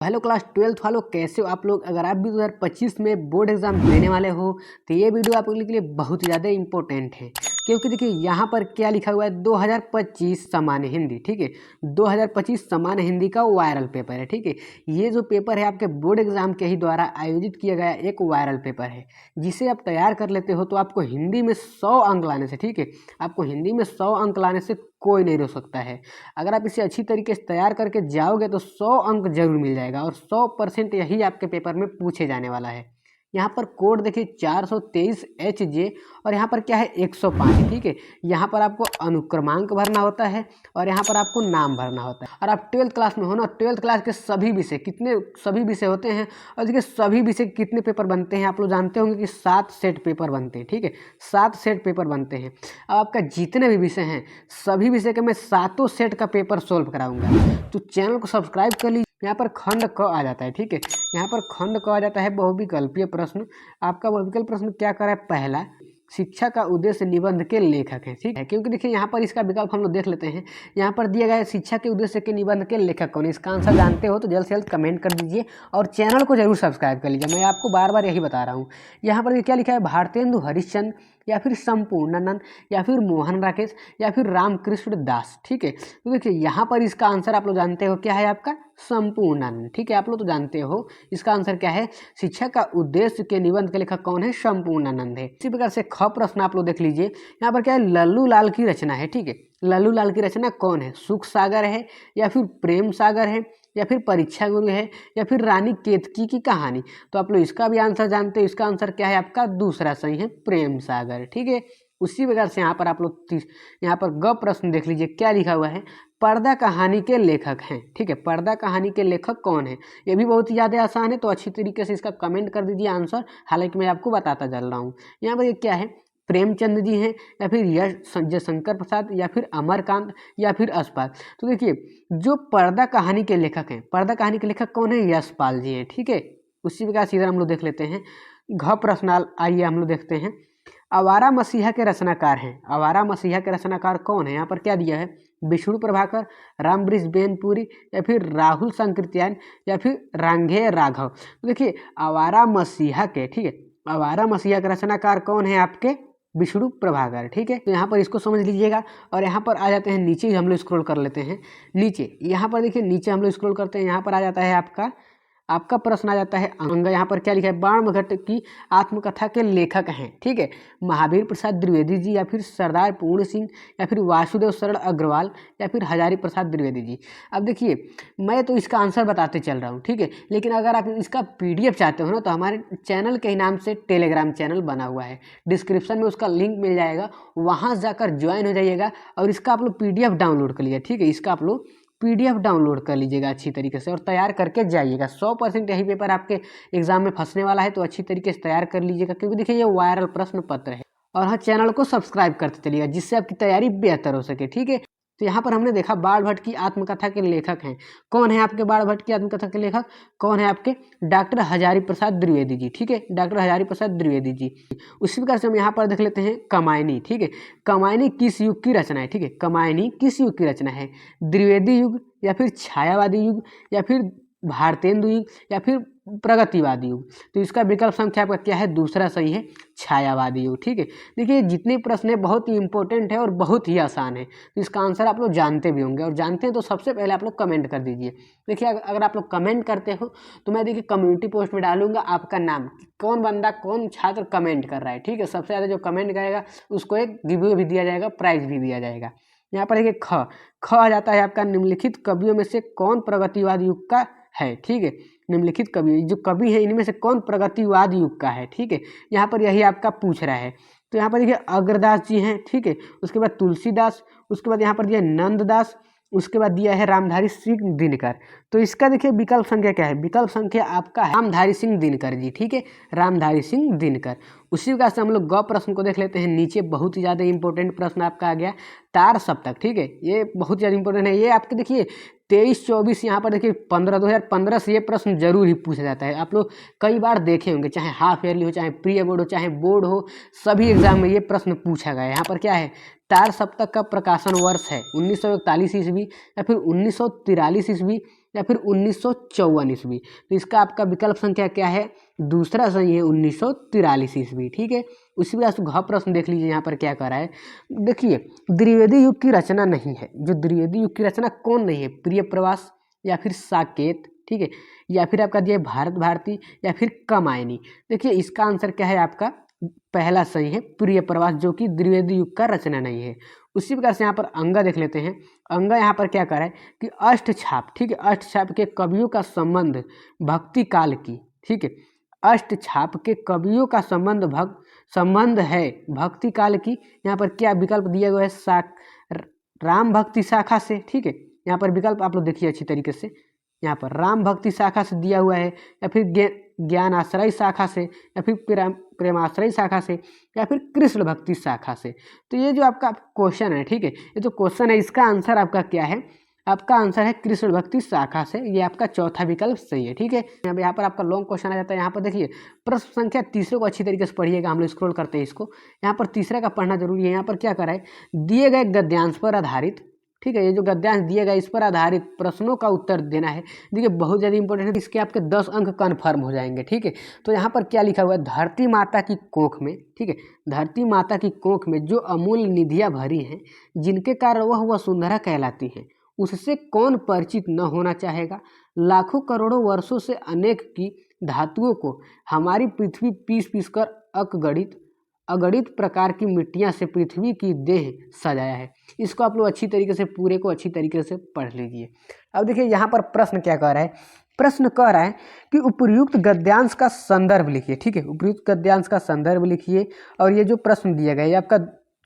Hello class 12th वालों, कैसे हो आप लोग। अगर आप भी 2025 में बोर्ड एग्जाम देने वाले हो तो ये वीडियो आप लोगों के लिए बहुत ही ज़्यादा इंपॉर्टेंट है, क्योंकि देखिए यहाँ पर क्या लिखा हुआ है 2025 सामान्य हिंदी। ठीक है, 2025 सामान्य हिंदी का वायरल पेपर है। ठीक है, ये जो पेपर है आपके बोर्ड एग्जाम के ही द्वारा आयोजित किया गया एक वायरल पेपर है, जिसे आप तैयार कर लेते हो तो आपको हिंदी में 100 अंक लाने से, ठीक है, आपको हिंदी में 100 अंक लाने से कोई नहीं रोक सकता है। अगर आप इसे अच्छी तरीके से तैयार करके जाओगे तो 100 अंक जरूर मिल जाएगा और 100% यही आपके पेपर में पूछे जाने वाला है। यहाँ पर कोड देखिए 423HJ और यहाँ पर क्या है 105। ठीक है, यहाँ पर आपको अनुक्रमांक भरना होता है और यहाँ पर आपको नाम भरना होता है। और आप 12th क्लास में हो ना, 12th क्लास के सभी विषय होते हैं। और देखिए सभी विषय कितने पेपर बनते हैं आप लोग जानते होंगे कि 7 सेट पेपर बनते हैं। ठीक है, 7 सेट पेपर बनते हैं। अब आपका जितने भी विषय हैं सभी विषय के मैं 7 सेट का पेपर सोल्व कराऊंगा, तो चैनल को सब्सक्राइब कर लीजिए। यहाँ पर खंड क आ जाता है। ठीक है, यहाँ पर खंड क आ जाता है बहुविकल्पीय प्रश्न। आपका बहुविकल्प प्रश्न क्या कर रहा है, पहला शिक्षा का उद्देश्य निबंध के लेखक हैं। ठीक है, क्योंकि देखिए यहाँ पर इसका विकल्प हम लोग देख लेते हैं। यहाँ पर दिया गया है शिक्षा के उद्देश्य के निबंध के लेखक कौन है। इसका आंसर जानते हो तो जल्द से जल्द कमेंट कर दीजिए और चैनल को जरूर सब्सक्राइब कर लीजिए। मैं आपको बार बार यही बता रहा हूँ। यहाँ पर क्या लिखा है, भारतेंदु हरिश्चंद्र या फिर संपूर्णानंद या फिर मोहन राकेश या फिर रामकृष्ण दास। ठीक है, तो देखिए यहाँ पर इसका आंसर आप लोग जानते हो क्या है, आपका संपूर्णानंद। ठीक है, आप लोग तो जानते हो इसका आंसर क्या है, शिक्षा का उद्देश्य के निबंध के लेखक कौन है, संपूर्णानंद है। इसी प्रकार से ख प्रश्न आप लोग देख लीजिए। यहाँ पर क्या है, लल्लू लाल की रचना है। ठीक है, लल्लू लाल की रचना कौन है, सुख सागर है या फिर प्रेम सागर है या फिर परीक्षा गुरु है या फिर रानी केतकी की कहानी। तो आप लोग इसका भी आंसर जानते हो। इसका आंसर क्या है, आपका दूसरा सही है, प्रेम सागर। ठीक है, उसी प्रकार से यहाँ पर आप लोग यहाँ पर ग प्रश्न देख लीजिए। क्या लिखा हुआ है, पर्दा कहानी के लेखक हैं। ठीक है, पर्दा कहानी के लेखक कौन है। ये भी बहुत ही ज़्यादा आसान है, तो अच्छी तरीके से इसका कमेंट कर दीजिए आंसर। हालांकि मैं आपको बताता चल रहा हूँ। यहाँ पर ये क्या है, प्रेमचंद जी हैं या फिर यश जयशंकर प्रसाद या फिर अमरकांत या फिर यशपाल। तो देखिए जो पर्दा कहानी के लेखक हैं, पर्दा कहानी के लेखक कौन है, यशपाल जी हैं। ठीक है, उसी प्रकार से इधर हम लोग देख लेते हैं घ प्रश्न। आइए हम लोग देखते हैं, आवारा मसीहा के रचनाकार हैं। आवारा मसीहा के रचनाकार कौन है। यहाँ पर क्या दिया है, विष्णु प्रभाकर, रामवृक्ष बेनपुरी या फिर राहुल संकृत्यायन या फिर रांघेय राघव। तो देखिए आवारा मसीहा के, ठीक है, आवारा मसीहा के रचनाकार कौन है, आपके विष्णु प्रभाकर। ठीक है, तो यहाँ पर इसको समझ लीजिएगा। और यहाँ पर आ जाते हैं नीचे, हम लोग स्क्रॉल कर लेते हैं नीचे। यहाँ पर देखिए नीचे हम लोग स्क्रॉल करते हैं, यहाँ पर आ जाता है आपका प्रश्न आ जाता है अंग। यहाँ पर क्या लिखा है, बाणभट्ट की आत्मकथा के लेखक हैं। ठीक है, महावीर प्रसाद द्विवेदी जी या फिर सरदार पूर्ण सिंह या फिर वासुदेव शरण अग्रवाल या फिर हजारी प्रसाद द्विवेदी जी। अब देखिए मैं तो इसका आंसर बताते चल रहा हूँ। ठीक है, लेकिन अगर आप इसका PDF चाहते हो ना, तो हमारे चैनल के नाम से टेलीग्राम चैनल बना हुआ है, डिस्क्रिप्शन में उसका लिंक मिल जाएगा, वहाँ जाकर ज्वाइन हो जाइएगा और इसका आप लोग PDF डाउनलोड कर लीजिए। ठीक है, इसका आप लोग PDF डाउनलोड कर लीजिएगा अच्छी तरीके से और तैयार करके जाइएगा। 100% यही पेपर आपके एग्जाम में फंसने वाला है, तो अच्छी तरीके से तैयार कर लीजिएगा, क्योंकि देखिए ये वायरल प्रश्न पत्र है। और हाँ, चैनल को सब्सक्राइब करते चलिएगा जिससे आपकी तैयारी बेहतर हो सके। ठीक है, तो यहाँ पर हमने देखा बाणभट्ट की आत्मकथा के लेखक हैं। कौन है आपके बाणभट्ट की आत्मकथा के लेखक, कौन है आपके, डॉक्टर हजारी प्रसाद द्विवेदी जी। ठीक है, डॉक्टर हजारी प्रसाद द्विवेदी जी। उसी प्रकार से हम यहाँ पर देख लेते हैं कमायनी। ठीक है, कमायनी किस युग की रचना है। ठीक है, कमायनी किस युग की रचना है, द्विवेदी युग या फिर छायावादी युग या फिर भारतेंदु युग या फिर प्रगतिवादी युग। तो इसका विकल्प संख्या आपका क्या है, दूसरा सही है, छायावादी युग। ठीक है, देखिए जितने प्रश्न है बहुत ही इंपॉर्टेंट है और बहुत ही आसान है, तो इसका आंसर आप लोग जानते भी होंगे। और जानते हैं तो सबसे पहले आप लोग कमेंट कर दीजिए। देखिए अगर आप लोग कमेंट करते हो तो मैं देखिए कम्युनिटी पोस्ट में डालूंगा आपका नाम, कौन बंदा कौन छात्र कमेंट कर रहा है। ठीक है, सबसे ज़्यादा जो कमेंट करेगा उसको एक गिव भी दिया जाएगा, प्राइज भी दिया जाएगा। यहाँ पर देखिए ख आ जाता है आपका, निम्नलिखित कवियों में से कौन प्रगतिवाद युग का है। ठीक है, निम्नलिखित कवि, जो कवि है इनमें से कौन प्रगतिवाद युग का है। ठीक है, यहाँ पर यही आपका पूछ रहा है। तो यहाँ पर देखिए अग्रदास जी हैं। ठीक है, उसके बाद तुलसीदास, उसके बाद यहाँ पर दिया नंददास, उसके बाद दिया है रामधारी सिंह दिनकर। तो इसका देखिए विकल्प संख्या क्या है, विकल्प संख्या आपका है रामधारी सिंह दिनकर जी। ठीक है, रामधारी सिंह दिनकर। उसी प्रकार से हम लोग ग प्रश्न को देख लेते हैं नीचे। बहुत ही ज़्यादा इंपॉर्टेंट प्रश्न आपका आ गया, तार सप्तक। ठीक है, ये बहुत ज़्यादा इंपॉर्टेंट है। ये आपके देखिए 23-24 यहाँ पर देखिए 2015 से ये प्रश्न जरूर ही पूछा जाता है। आप लोग कई बार देखे होंगे, चाहे हाफ ईयरली हो, चाहे प्री बोर्ड हो, चाहे बोर्ड हो, सभी एग्जाम में ये प्रश्न पूछा गया है। यहाँ पर क्या है, तार सप्तक का प्रकाशन वर्ष है 1941 ईस्वी या फिर 1943 ईस्वी या फिर 1954 ईस्वी। तो इसका आपका विकल्प संख्या क्या है? दूसरा सही है 1943 ईस्वी। ठीक है, उसी प्रकार से घ प्रश्न देख लीजिए यहाँ पर क्या कर रहा है। देखिए द्विवेदी युग की रचना नहीं है, जो द्विवेदी युग की रचना कौन नहीं है? प्रियप्रवास या फिर साकेत, ठीक है, या फिर आपका दिया है भारत भारती या फिर कामायनी। देखिए इसका आंसर क्या है आपका? पहला सही है प्रियप्रवास, जो कि द्विवेदी युग का रचना नहीं है। उसी प्रकार से यहाँ पर अंगा देख लेते हैं। अंगा यहाँ पर क्या कर रहा है कि अष्टछाप, ठीक है, अष्टछाप के कवियों का संबंध भक्ति काल की, ठीक है, अष्टछाप के कवियों का संबंध है भक्ति काल की। यहाँ पर क्या विकल्प दिया गया है? राम भक्ति शाखा से, ठीक है, यहाँ पर विकल्प आप लोग देखिए अच्छी तरीके से, यहाँ पर राम भक्ति शाखा से दिया हुआ है, या फिर ज्ञान आश्रय शाखा से, या फिर प्रेमाश्रय शाखा से, या फिर कृष्ण भक्ति शाखा से। तो ये जो आपका क्वेश्चन है, ठीक है, ये जो क्वेश्चन है इसका आंसर आपका क्या है? आपका आंसर है कृष्ण भक्ति शाखा से। ये आपका चौथा विकल्प सही है। ठीक है, अब यहाँ पर आपका लॉन्ग क्वेश्चन आ जाता है। यहाँ पर देखिए प्रश्न संख्या तीसरे को अच्छी तरीके से पढ़िएगा, हम लोग स्क्रॉल करते हैं इसको। यहाँ पर तीसरा का पढ़ना जरूरी है। यहाँ पर क्या करा है? दिए गए गद्यांश पर आधारित, ठीक है, ये जो गद्यांश दिए गए इस पर आधारित प्रश्नों का उत्तर देना है। देखिए बहुत ज़्यादा इंपॉर्टेंट है, इसके आपके 10 अंक कन्फर्म हो जाएंगे। ठीक है, तो यहाँ पर क्या लिखा हुआ है? धरती माता की कोख में, ठीक है, धरती माता की कोख में जो अमूल्य निधियाँ भरी हैं, जिनके कारण वह वसुंधरा कहलाती हैं, उससे कौन परिचित न होना चाहेगा? लाखों करोड़ों वर्षों से अनेक की धातुओं को हमारी पृथ्वी पीस पीस कर अगणित प्रकार की मिट्टियां से पृथ्वी की देह सजाया है। इसको आप लोग अच्छी तरीके से पूरे को अच्छी तरीके से पढ़ लीजिए। अब देखिए यहाँ पर प्रश्न क्या कह रहा है? प्रश्न कह रहा है कि उपर्युक्त गद्यांश का संदर्भ लिखिए। ठीक है, उपर्युक्त गद्यांश का संदर्भ लिखिए। और ये जो प्रश्न दिया गया है आपका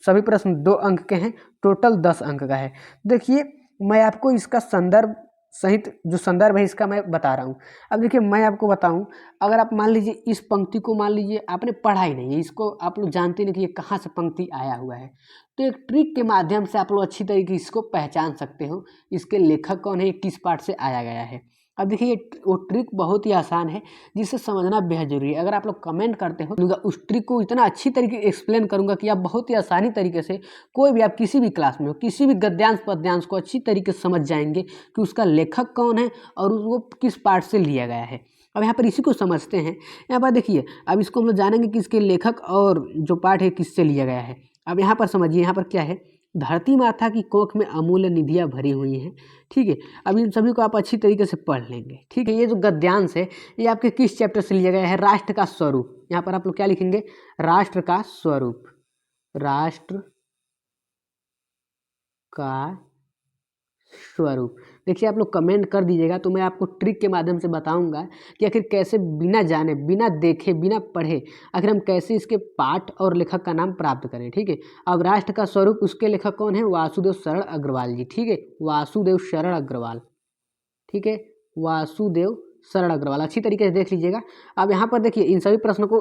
सभी प्रश्न 2 अंक के हैं, टोटल 10 अंक का है। देखिए मैं आपको इसका संदर्भ सहित जो संदर्भ है इसका मैं बता रहा हूँ। अब देखिए मैं आपको बताऊँ, अगर आप मान लीजिए इस पंक्ति को मान लीजिए आपने पढ़ा ही नहीं है, इसको आप लोग जानते नहीं कि ये कहाँ से पंक्ति आया हुआ है, तो एक ट्रिक के माध्यम से आप लोग अच्छी तरीके से इसको पहचान सकते हो, इसके लेखक कौन है, किस पार्ट से आया गया है। अब देखिए वो ट्रिक बहुत ही आसान है, जिसे समझना बेहद जरूरी है। अगर आप लोग कमेंट करते हो तो उस ट्रिक को इतना अच्छी तरीके एक्सप्लेन करूंगा कि आप बहुत ही आसानी तरीके से कोई भी आप किसी भी क्लास में हो, किसी भी गद्यांश पद्यांश को अच्छी तरीके से समझ जाएंगे कि उसका लेखक कौन है और वो किस पार्ट से लिया गया है। अब यहाँ पर इसी को समझते हैं। यहाँ पर देखिए अब इसको हम लोग जानेंगे कि इसके लेखक और जो पार्ट है किससे लिया गया है। अब यहाँ पर समझिए, यहाँ पर क्या है? धरती माता की कोख में अमूल्य निधियाँ भरी हुई हैं। ठीक है, अब इन सभी को आप अच्छी तरीके से पढ़ लेंगे। ठीक है, ये जो गद्यांश है ये आपके किस चैप्टर से लिया गया है? राष्ट्र का स्वरूप। यहाँ पर आप लोग क्या लिखेंगे? राष्ट्र का स्वरूप। राष्ट्र का स्वरूप। देखिए आप लोग कमेंट कर दीजिएगा, तो मैं आपको ट्रिक के माध्यम से बताऊंगा कि आखिर कैसे बिना जाने, बिना देखे, बिना पढ़े आखिर हम कैसे इसके पाठ और लेखक का नाम प्राप्त करें। ठीक है, अब राष्ट्र का स्वरूप, उसके लेखक कौन है? वासुदेव शरण अग्रवाल जी। ठीक है, वासुदेव शरण अग्रवाल। ठीक है, वासुदेव शरण अग्रवाल, अच्छी तरीके से देख लीजिएगा। अब यहाँ पर देखिए इन सभी प्रश्नों को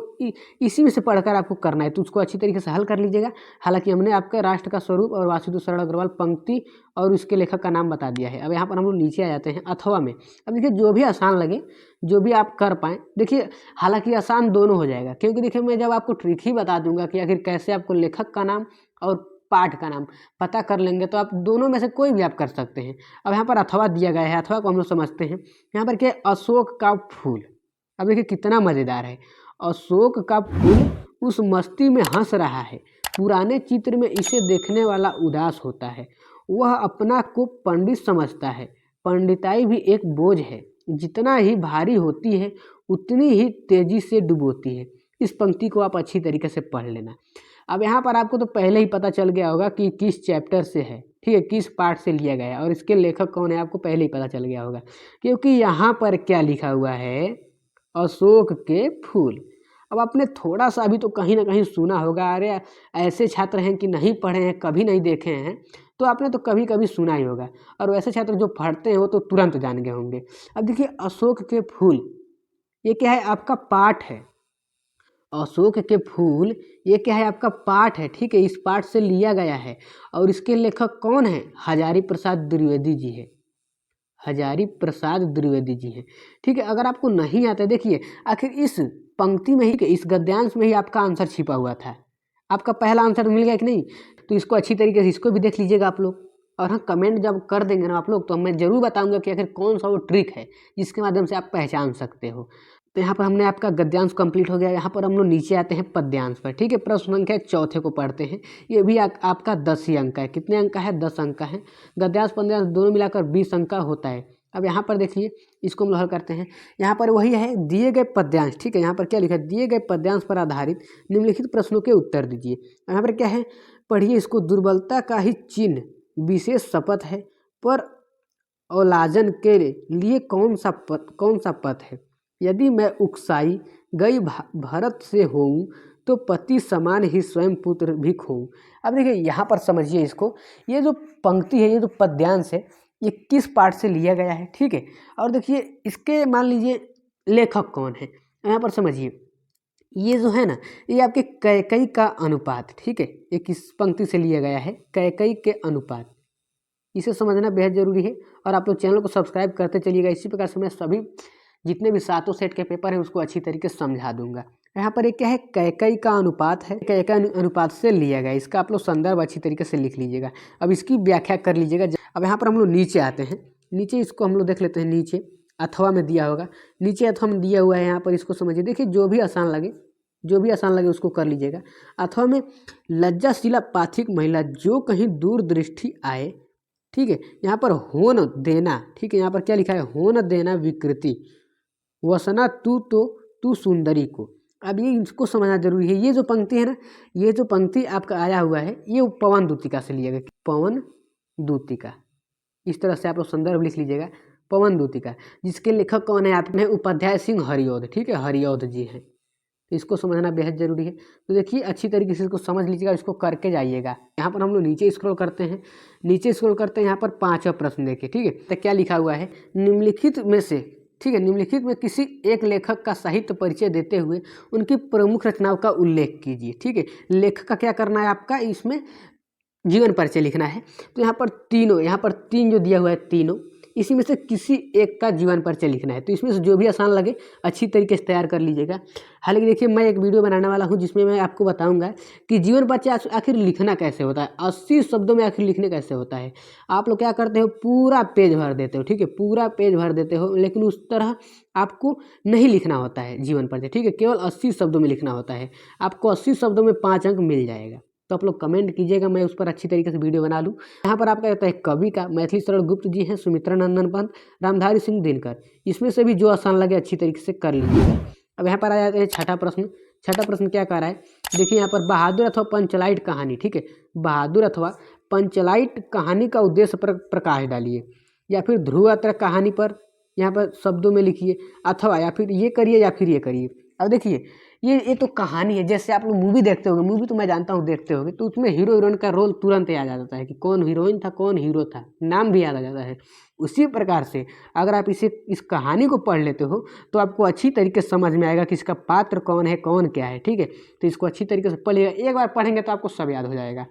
इसी में से पढ़कर आपको करना है, तो उसको अच्छी तरीके से हल कर लीजिएगा। हालांकि हमने आपका राष्ट्र का स्वरूप और वासुदेव शरण अग्रवाल पंक्ति और उसके लेखक का नाम बता दिया है। अब यहाँ पर हम लोग नीचे आ जाते हैं अथवा में। अब देखिए जो भी आसान लगे, जो भी आप कर पाएँ, देखिए हालांकि आसान दोनों हो जाएगा, क्योंकि देखिए मैं जब आपको ट्रिक ही बता दूंगा कि आखिर कैसे आपको लेखक का नाम और पाठ का नाम पता कर लेंगे, तो आप दोनों में से कोई भी आप कर सकते हैं। अब यहाँ पर अथवा दिया गया है, अथवा को हम लोग समझते हैं। यहाँ पर क्या है? अशोक का फूल। अब देखिए कितना मज़ेदार है। अशोक का फूल उस मस्ती में हंस रहा है, पुराने चित्र में इसे देखने वाला उदास होता है, वह अपना को पंडित समझता है, पंडिताई भी एक बोझ है, जितना ही भारी होती है उतनी ही तेजी से डुबोती है। इस पंक्ति को आप अच्छी तरीके से पढ़ लेना। अब यहाँ पर आपको तो पहले ही पता चल गया होगा कि किस चैप्टर से है, ठीक है, किस पार्ट से लिया गया है और इसके लेखक कौन है, आपको पहले ही पता चल गया होगा, क्योंकि यहाँ पर क्या लिखा हुआ है? अशोक के फूल। अब आपने थोड़ा सा भी तो कहीं ना कहीं सुना होगा। अरे ऐसे छात्र हैं कि नहीं पढ़े हैं, कभी नहीं देखे हैं, तो आपने तो कभी कभी सुना ही होगा। और वैसे छात्र जो पढ़ते हैं वो तो तुरंत जान गए होंगे। अब देखिए अशोक के फूल, ये क्या है? आपका पाठ है। अशोक के फूल ये क्या है? आपका पाठ है। ठीक है, इस पाठ से लिया गया है और इसके लेखक कौन है? हजारी प्रसाद द्विवेदी जी है। हजारी प्रसाद द्विवेदी जी हैं। ठीक है, अगर आपको नहीं आता, देखिए आखिर इस पंक्ति में ही, इस गद्यांश में ही आपका आंसर छिपा हुआ था। आपका पहला आंसर मिल गया कि नहीं? तो इसको अच्छी तरीके से इसको भी देख लीजिएगा आप लोग। और हाँ, कमेंट जब कर देंगे ना आप लोग, तो मैं ज़रूर बताऊंगा कि आखिर कौन सा वो ट्रिक है जिसके माध्यम से आप पहचान सकते हो। तो यहाँ पर हमने आपका गद्यांश कंप्लीट हो गया। यहाँ पर हम लोग नीचे आते हैं पद्यांश पर, ठीक है। प्रश्न संख्या चौथे को पढ़ते हैं। ये भी आपका 10 ही अंक का है। कितने अंक का है? 10 अंक का है। गद्यांश पद्यांश दोनों मिलाकर 20 अंक का होता है। अब यहाँ पर देखिए, इसको हम हल करते हैं। यहाँ पर वही है, दिए गए पद्यांश, ठीक है। यहाँ पर क्या लिखा है? दिए गए पद्यांश पर आधारित निम्नलिखित प्रश्नों के उत्तर दीजिए। यहाँ पर क्या है? पढ़िए इसको। दुर्बलता का ही चिन्ह विशेष शपथ है, पर औलाजन के लिए कौन सा पथ है? यदि मैं उकसाई गई भरत से होऊं, तो पति समान ही स्वयं पुत्र भी खोऊं। अब देखिए यहाँ पर समझिए इसको। ये जो पंक्ति है, ये जो पद्यांश है, ये किस पाठ से लिया गया है, ठीक है। और देखिए इसके मान लीजिए लेखक कौन है, यहाँ पर समझिए। ये जो है ना, ये आपके कैकेयी का अनुपात, ठीक है। ये किस पंक्ति से लिया गया है? कैकेयी के अनुपात। इसे समझना बेहद जरूरी है। और आप लोग चैनल को सब्सक्राइब करते चलिएगा। इसी प्रकार से मैं सभी जितने भी 7 सेट के पेपर हैं उसको अच्छी तरीके से समझा दूंगा। यहाँ पर एक क्या है? कैकेयी का अनुपात है। कैकेयी अनुपात से लिया गया। इसका आप लोग संदर्भ अच्छी तरीके से लिख लीजिएगा। अब इसकी व्याख्या कर लीजिएगा। अब यहाँ पर हम लोग नीचे आते हैं। नीचे इसको हम लोग देख लेते हैं। नीचे अथवा में दिया होगा। नीचे अथवा में दिया हुआ है। यहाँ पर इसको समझिए। देखिए जो भी आसान लगे उसको कर लीजिएगा। अथवा में लज्जाशिला पाथिक महिला जो कहीं दूर दृष्टि आए, ठीक है। यहाँ पर होन देना, ठीक है। यहाँ पर क्या लिखा है? होन देना विकृति वसना तू सुंदरी को। अब ये इसको समझना जरूरी है। ये जो पंक्ति है ना, ये जो पंक्ति आपका आया हुआ है, ये पवन दूतिका से लिया गया। पवन दूतिका, इस तरह से आप लोग संदर्भ लिख लीजिएगा। पवन दूतिका, जिसके लेखक कौन है? आपने उपाध्याय सिंह हरिऔध, ठीक है। हरिऔध जी हैं। इसको समझना बेहद जरूरी है। तो देखिए अच्छी तरीके से इसको समझ लीजिएगा, इसको करके जाइएगा। यहाँ पर हम लोग नीचे स्क्रॉल करते हैं। यहाँ पर 5वां प्रश्न देखिए, ठीक है। तो क्या लिखा हुआ है? निम्नलिखित में से, ठीक है, निम्नलिखित में किसी एक लेखक का साहित्य परिचय देते हुए उनकी प्रमुख रचनाओं का उल्लेख कीजिए, ठीक है। लेखक का क्या करना है आपका? इसमें जीवन परिचय लिखना है। तो यहाँ पर 3 जो दिया हुआ है, तीनों, इसी में से किसी एक का जीवन परिचय लिखना है। तो इसमें से जो भी आसान लगे अच्छी तरीके से तैयार कर लीजिएगा। हालांकि देखिए मैं एक वीडियो बनाने वाला हूं जिसमें मैं आपको बताऊंगा कि जीवन परिचय आखिर लिखना कैसे होता है, 80 शब्दों में आखिर लिखने कैसे होता है। आप लोग क्या करते हो? पूरा पेज भर देते हो, ठीक है। पूरा पेज भर देते हो, लेकिन उस तरह आपको नहीं लिखना होता है जीवन परिचय, ठीक है। केवल 80 शब्दों में लिखना होता है। आपको 80 शब्दों में 5 अंक मिल जाएगा। तो आप लोग कमेंट कीजिएगा, मैं उस पर अच्छी तरीके से वीडियो बना लूँ। यहाँ पर आपका कहता है कवि का मैथिली शरण गुप्त जी हैं, सुमित्रा नंदन पंत, रामधारी सिंह दिनकर। इसमें से भी जो आसान लगे अच्छी तरीके से कर लीजिएगा। अब यहाँ पर आ जाते हैं छठा प्रश्न क्या कह रहा है? देखिए यहाँ पर बहादुर अथवा पंचलाइट कहानी, ठीक है। बहादुर अथवा पंचलाइट कहानी का उद्देश्य पर प्रकाश डालिए, या फिर ध्रुव यात्रा कहानी पर यहाँ पर शब्दों में लिखिए, अथवा या फिर ये करिए या फिर ये करिए। अब देखिए ये तो कहानी है। जैसे आप लोग मूवी देखते होंगे, मूवी तो मैं जानता हूँ देखते होंगे, तो उसमें हीरो हीरोइन का रोल तुरंत याद आ जाता है कि कौन हीरोइन था कौन हीरो था, नाम भी याद आ जाता है। उसी प्रकार से अगर आप इस कहानी को पढ़ लेते हो तो आपको अच्छी तरीके से समझ में आएगा कि इसका पात्र कौन है, कौन क्या है, ठीक है। तो इसको अच्छी तरीके से पढ़िएगा। एक बार पढ़ेंगे तो आपको सब याद हो जाएगा।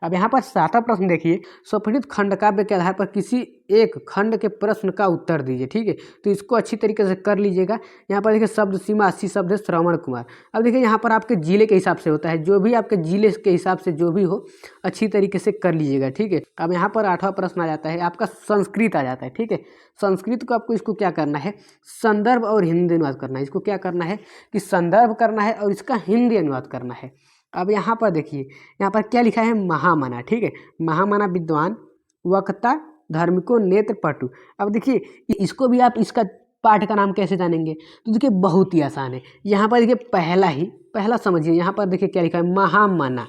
अब यहाँ पर 7वां प्रश्न देखिए। स्वपठित खंडकाव्य के आधार पर किसी एक खंड के प्रश्न का उत्तर दीजिए, ठीक है। तो इसको अच्छी तरीके से कर लीजिएगा। यहाँ पर देखिए शब्द सीमा 80 शब्द है, श्रवण कुमार। अब देखिए यहाँ पर आपके जिले के हिसाब से होता है, जो भी आपके जिले के हिसाब से जो भी हो अच्छी तरीके से कर लीजिएगा, ठीक है। अब यहाँ पर 8वां प्रश्न आ जाता है आपका संस्कृत आ जाता है, ठीक है। संस्कृत को आपको इसको क्या करना है? संदर्भ और हिंदी अनुवाद करना है। इसको क्या करना है कि संदर्भ करना है और इसका हिंदी अनुवाद करना है। अब यहाँ पर देखिए, यहाँ पर क्या लिखा है? महामना, ठीक है। महामना विद्वान, वक्ता, धार्मिको, नेत्र, पटु। अब देखिए इसको भी आप इसका पाठ का नाम कैसे जानेंगे? तो देखिए बहुत ही आसान है। यहाँ पर देखिए पहला समझिए। यहाँ पर देखिए क्या लिखा है? महामना,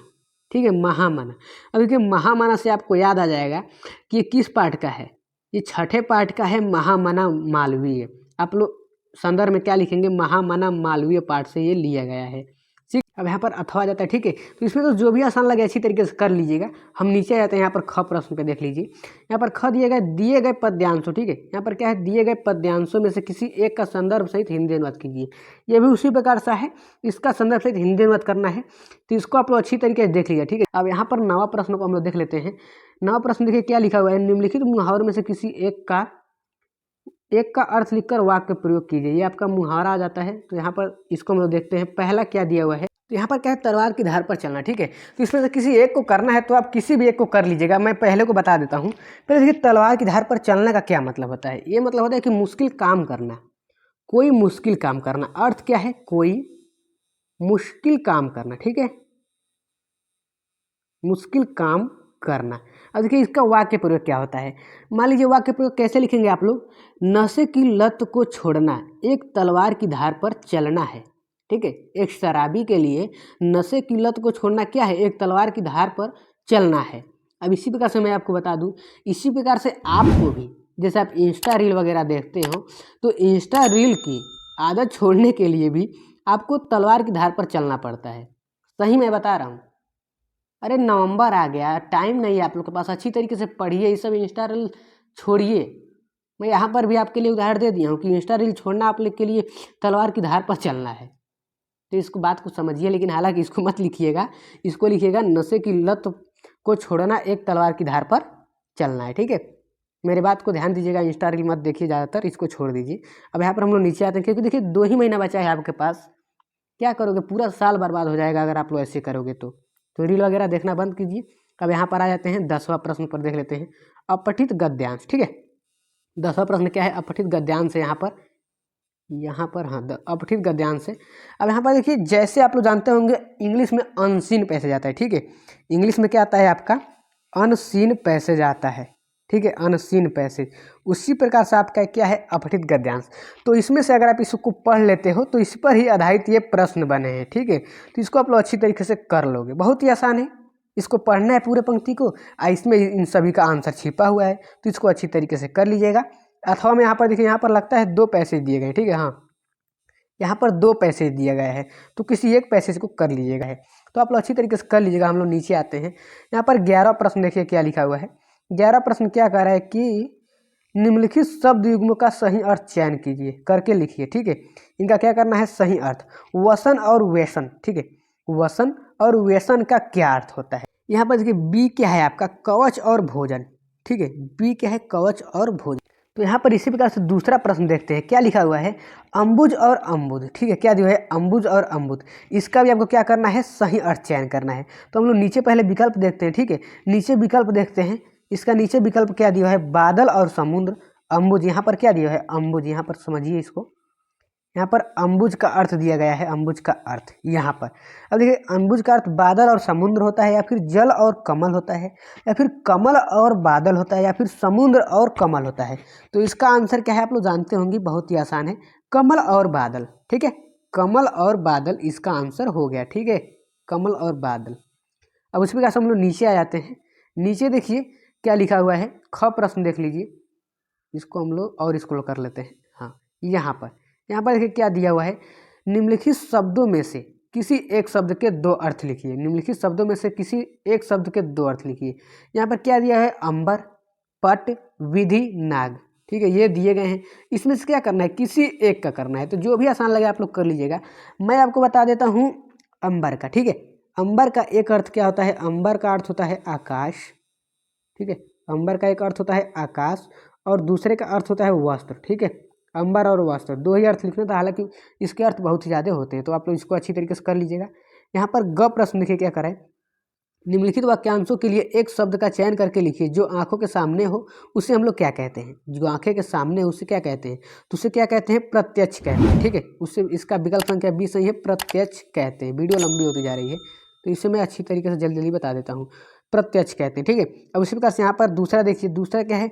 ठीक है। महामना। अब देखिए महामना से आपको याद आ जाएगा कि ये किस पाठ का है? ये 6ठे पाठ का है, महामना मालवीय। आप लोग संदर्भ में क्या लिखेंगे? महामना मालवीय पाठ से ये लिया गया है, ठीक। अब यहाँ पर अथवा जाता है, ठीक है। तो इसमें तो जो भी आसान लगे अच्छी तरीके से कर लीजिएगा। हम नीचे जाते हैं। यहाँ पर ख प्रश्न पे देख लीजिए। यहाँ पर ख दिए गए पद्यांशों, ठीक है। यहाँ पर क्या है? दिए गए पद्यांशों में से किसी एक का संदर्भ सहित हिंदी अनुवाद कीजिए। ये भी उसी प्रकार सा है, इसका संदर्भ सहित हिंदी अनुवाद करना है। तो इसको आप लोग अच्छी तरीके से देख लीजिए, ठीक है। अब यहाँ पर 9वां प्रश्न को हम लोग देख लेते हैं। 9वां प्रश्न देखिए क्या लिखा हुआ है? निम्नलिखित मुहावरों में से किसी एक का अर्थ लिखकर वाक्य प्रयोग कीजिए। ये आपका मुहावरा आ जाता है। तो यहाँ पर इसको हम लोग देखते हैं। पहला क्या दिया हुआ है? तो यहाँ पर क्या है, तलवार की धार पर चलना। ठीक है, तो इसमें से किसी एक को करना है तो आप किसी भी एक को कर लीजिएगा। मैं पहले को बता देता हूँ। पहले देखिए, तलवार की धार पर चलने का क्या मतलब होता है। ये मतलब होता है कि मुश्किल काम करना, कोई मुश्किल काम करना। अर्थ क्या है, कोई मुश्किल काम करना। ठीक है, मुश्किल काम करना। अब देखिए इसका वाक्य प्रयोग क्या होता है। मान लीजिए वाक्य प्रयोग कैसे लिखेंगे आप लोग, नशे की लत को छोड़ना एक तलवार की धार पर चलना है। ठीक है, एक शराबी के लिए नशे की लत को छोड़ना क्या है, एक तलवार की धार पर चलना है। अब इसी प्रकार से मैं आपको बता दूं, इसी प्रकार से आपको भी, जैसे आप इंस्टा रील वगैरह देखते हो, तो इंस्टा रील की आदत छोड़ने के लिए भी आपको तलवार की धार पर चलना पड़ता है। सही मैं बता रहा हूँ। अरे नवंबर आ गया, टाइम नहीं है आप लोग के पास, अच्छी तरीके से पढ़िए, ये सब इंस्टा रील छोड़िए। मैं यहाँ पर भी आपके लिए उदाहरण दे दिया हूँ कि इंस्टा रील छोड़ना आप लोग के लिए तलवार की धार पर चलना है। तो इसको बात को समझिए, लेकिन हालांकि इसको मत लिखिएगा, इसको लिखिएगा नशे की लत को छोड़ना एक तलवार की धार पर चलना है। ठीक है, मेरे बात को ध्यान दीजिएगा, इंस्टा रील मत देखिए ज़्यादातर, इसको छोड़ दीजिए। अब यहाँ पर हम लोग नीचे आते हैं, क्योंकि देखिए 2 ही महीना बचा है आपके पास। क्या करोगे, पूरा साल बर्बाद हो जाएगा अगर आप लोग ऐसे करोगे तो रील वगैरह देखना बंद कीजिए। अब यहाँ पर आ जाते हैं 10वां प्रश्न पर, देख लेते हैं अपठित गद्यांश। ठीक है, 10वां प्रश्न क्या है, अपठित गद्यांश है। यहाँ पर हाँ, अपठित गद्यांश है। अब यहाँ पर देखिए, जैसे आप लोग जानते होंगे इंग्लिश में अनसीन पैसेज आता है। ठीक है, इंग्लिश में क्या आता है आपका, अनसीन पैसेज आता है। ठीक है, अनसीन पैसेज, उसी प्रकार से आपका क्या है, अपठित गद्यांश। तो इसमें से अगर आप इसको पढ़ लेते हो तो इस पर ही आधारित ये प्रश्न बने हैं। ठीक है, तो इसको आप लोग अच्छी तरीके से कर लोगे, बहुत ही आसान है। इसको पढ़ना है पूरे पंक्ति को, इसमें इन सभी का आंसर छिपा हुआ है, तो इसको अच्छी तरीके से कर लीजिएगा। अथवा में यहाँ पर देखिए, यहाँ पर लगता है 2 पैसेज दिए गए। ठीक है, हाँ यहाँ पर 2 पैसेज दिए गए हैं, तो किसी एक पैसेज को कर लीजिएगा है, तो आप लोग अच्छी तरीके से कर लीजिएगा। हम लोग नीचे आते हैं, यहाँ पर 11वां प्रश्न देखिए क्या लिखा हुआ है। 11वां प्रश्न क्या कह रहा है कि निम्नलिखित शब्द युग्मों का सही अर्थ चयन कीजिए, करके लिखिए। ठीक है, इनका क्या करना है, सही अर्थ। वसन और वेसन। ठीक है, वसन और वेसन का क्या अर्थ होता है। यहाँ पर देखिए बी क्या है आपका, कवच और भोजन। ठीक है, बी क्या है, कवच और भोजन। तो यहाँ पर इसी प्रकार से दूसरा प्रश्न देखते हैं, क्या लिखा हुआ है, अम्बुज और अम्बुद। ठीक है, क्या दिया है, अम्बुज और अम्बुद। इसका भी आपको क्या करना है, सही अर्थ चयन करना है। तो हम लोग नीचे पहले विकल्प देखते हैं। ठीक है, नीचे विकल्प देखते हैं, इसका नीचे विकल्प क्या दिया है, बादल और समुद्र। अम्बुज, यहाँ पर क्या दिया है, अम्बुज। यहाँ पर समझिए इसको, यहाँ पर अम्बुज का अर्थ दिया गया है, अम्बुज का अर्थ यहाँ पर। अब देखिए, अम्बुज का अर्थ बादल और समुद्र होता है, या फिर जल और कमल होता है, या फिर कमल और बादल होता है, या फिर समुद्र और कमल होता है। तो इसका आंसर क्या है, आप लोग जानते होंगे, बहुत ही आसान है, कमल और बादल। ठीक है, कमल और बादल इसका आंसर हो गया। ठीक है, कमल और बादल। अब उस प्रकार से हम लोग नीचे आ जाते हैं। नीचे देखिए क्या लिखा हुआ है, ख प्रश्न देख लीजिए, इसको हम लोग और स्क्रॉल कर लेते हैं। हाँ, यहाँ पर देखिए क्या दिया हुआ है, निम्नलिखित शब्दों में से किसी एक शब्द के 2 अर्थ लिखिए। निम्नलिखित शब्दों में से किसी एक शब्द के 2 अर्थ लिखिए। यहाँ पर क्या दिया है, अंबर, पट, विधि, नाग। ठीक है, ये दिए गए हैं, इसमें से क्या करना है, किसी एक का करना है। तो जो भी आसान लगे आप लोग कर लीजिएगा। मैं आपको बता देता हूँ अंबर का। ठीक है, अंबर का एक अर्थ क्या होता है, अंबर का अर्थ होता है आकाश। ठीक है, अंबर का एक अर्थ होता है आकाश, और दूसरे का अर्थ होता है वस्त्र। ठीक है, अंबर और वस्त्र 2 ही अर्थ लिखना था, हालांकि इसके अर्थ बहुत ही ज़्यादा होते हैं, तो आप लोग इसको अच्छी तरीके से कर लीजिएगा। यहाँ पर ग प्रश्न देखिए क्या करें, निम्नलिखित वाक्यांशों के लिए एक शब्द का चयन करके लिखिए जो आंखों के सामने हो, उसे हम लोग क्या कहते हैं, जो आंखें के सामने उसे क्या कहते हैं, तो उसे क्या कहते हैं, प्रत्यक्ष कहते हैं। ठीक है, उससे इसका विकल्प संख्या 20 सही है, प्रत्यक्ष कहते हैं। वीडियो लंबी होती जा रही है, तो इसे मैं अच्छी तरीके से जल्दी जल्दी बता देता हूँ, प्रत्यक्ष कहते हैं। ठीक है, अब उसी प्रकार से यहाँ पर दूसरा देखिए, दूसरा क्या है,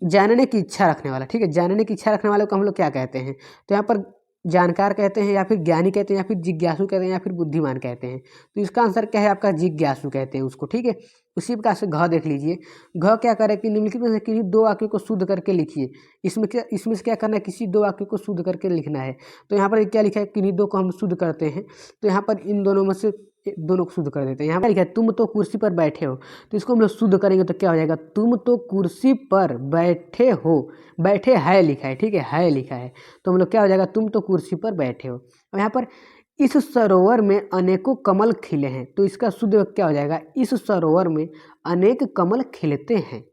जानने की इच्छा रखने वाला। ठीक है, जानने की इच्छा रखने वाले को हम लोग क्या कहते हैं, तो यहाँ पर जानकार कहते हैं, या फिर ज्ञानी कहते हैं, या फिर जिज्ञासु कहते हैं, या फिर बुद्धिमान कहते हैं। तो इसका आंसर क्या है आपका, जिज्ञासु कहते हैं उसको। ठीक है, उसी प्रकार से घ देख लीजिए, घ क्या करे कि निम्नलिखित में से किसी 2 वाक्यों को शुद्ध करके लिखिए। इसमें से क्या करना है, किसी 2 वाक्यों को शुद्ध करके लिखना है। तो यहाँ पर क्या लिखा है, किन्हीं 2 को हम शुद्ध करते हैं, तो यहाँ पर इन दोनों में से दोनों को शुद्ध कर देते हैं। यहाँ पर लिखा है तुम तो कुर्सी पर बैठे हो, तो इसको हम लोग शुद्ध करेंगे तो क्या हो जाएगा, तुम तो कुर्सी पर बैठे हो, बैठे है लिखा है। ठीक है लिखा है, तो हम लोग क्या हो जाएगा, तुम तो कुर्सी पर बैठे हो। और यहाँ पर इस सरोवर में अनेकों कमल खिले हैं, तो इसका शुद्ध क्या हो जाएगा, इस सरोवर में अनेक कमल खिलते हैं।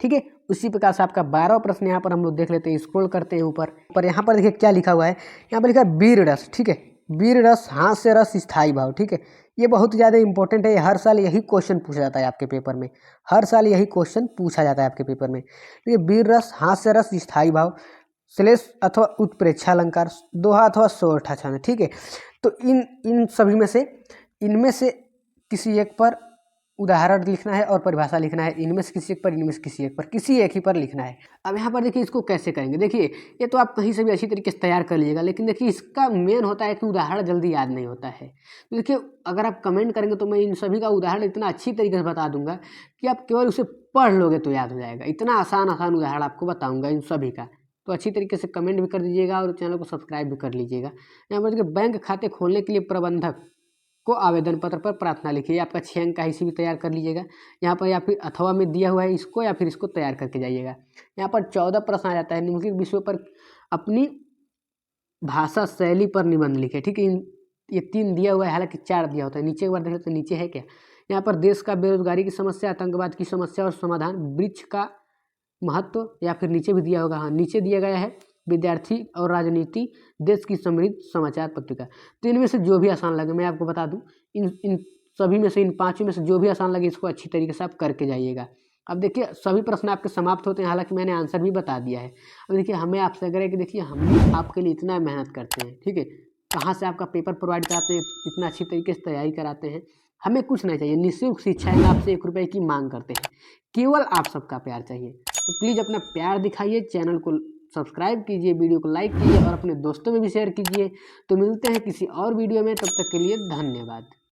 ठीक है, उसी प्रकार से आपका 12वां प्रश्न यहाँ पर हम लोग देख लेते हैं, स्क्रॉल करते हैं ऊपर। पर यहाँ पर देखिए क्या लिखा हुआ है, यहाँ पर लिखा है वीर रस। ठीक है, वीर रस हास्य रस स्थायी भाव, ठीक है, ये बहुत ज़्यादा इंपॉर्टेंट है। हर साल यही क्वेश्चन पूछा जाता है आपके पेपर में, हर साल यही क्वेश्चन पूछा जाता है आपके पेपर में। ठीक है, वीर रस हास्य रस स्थायी भाव, श्लेष अथवा उत्प्रेक्षा अलंकार, दोहा अथवा सोरठा छंद। ठीक है, तो इन सभी में से इनमें से किसी एक पर उदाहरण लिखना है और परिभाषा लिखना है। इनमें से किसी एक पर, इनमें से किसी एक पर, किसी एक ही पर लिखना है। अब यहाँ पर देखिए इसको कैसे करेंगे। देखिए ये तो आप कहीं से भी अच्छी तरीके से तैयार कर लीजिएगा, लेकिन देखिए इसका मेन होता है कि उदाहरण जल्दी याद नहीं होता है। तो देखिए अगर आप कमेंट करेंगे तो मैं इन सभी का उदाहरण इतना अच्छी तरीके से बता दूंगा कि आप केवल उसे पढ़ लोगे तो याद हो जाएगा। इतना आसान आसान उदाहरण आपको बताऊँगा इन सभी का। तो अच्छी तरीके से कमेंट भी कर दीजिएगा और चैनल को सब्सक्राइब भी कर लीजिएगा। यहाँ पर देखिए बैंक खाते खोलने के लिए प्रबंधक को आवेदन पत्र पर प्रार्थना लिखिए। आपका 6 अंक का इसी भी तैयार कर लीजिएगा यहाँ पर, या फिर अथवा में दिया हुआ है इसको, या फिर इसको तैयार करके जाइएगा। यहाँ पर 14 प्रश्न आ जाता है। निम्नलिखित विषयों पर अपनी भाषा शैली पर निबंध लिखे। ठीक है, ये 3 दिया हुआ है, हालांकि 4 दिया होता है। नीचे एक बार देख लेते, नीचे है क्या। यहाँ पर देश का बेरोजगारी की समस्या, आतंकवाद की समस्या और समाधान, वृक्ष का महत्व, या फिर नीचे भी दिया होगा, हाँ नीचे दिया गया है विद्यार्थी और राजनीति, देश की समृद्ध समाचार पत्रिका। तो इनमें से जो भी आसान लगे, मैं आपको बता दूं, इन सभी में से, इन 5 में से जो भी आसान लगे इसको अच्छी तरीके से आप करके जाइएगा। अब देखिए सभी प्रश्न आपके समाप्त होते हैं, हालांकि मैंने आंसर भी बता दिया है। अब देखिए हमें आपसे अगर है कि देखिए हम भी आपके लिए इतना मेहनत करते हैं, ठीक है, कहाँ से आपका पेपर प्रोवाइड कराते हैं, इतना अच्छी तरीके से तैयारी कराते हैं। हमें कुछ नहीं चाहिए, निःशुल्क शिक्षा है, आपसे 1 रुपये की मांग करते हैं, केवल आप सबका प्यार चाहिए। तो प्लीज़ अपना प्यार दिखाइए, चैनल को सब्सक्राइब कीजिए, वीडियो को लाइक कीजिए और अपने दोस्तों में भी शेयर कीजिए। तो मिलते हैं किसी और वीडियो में, तब तक के लिए धन्यवाद।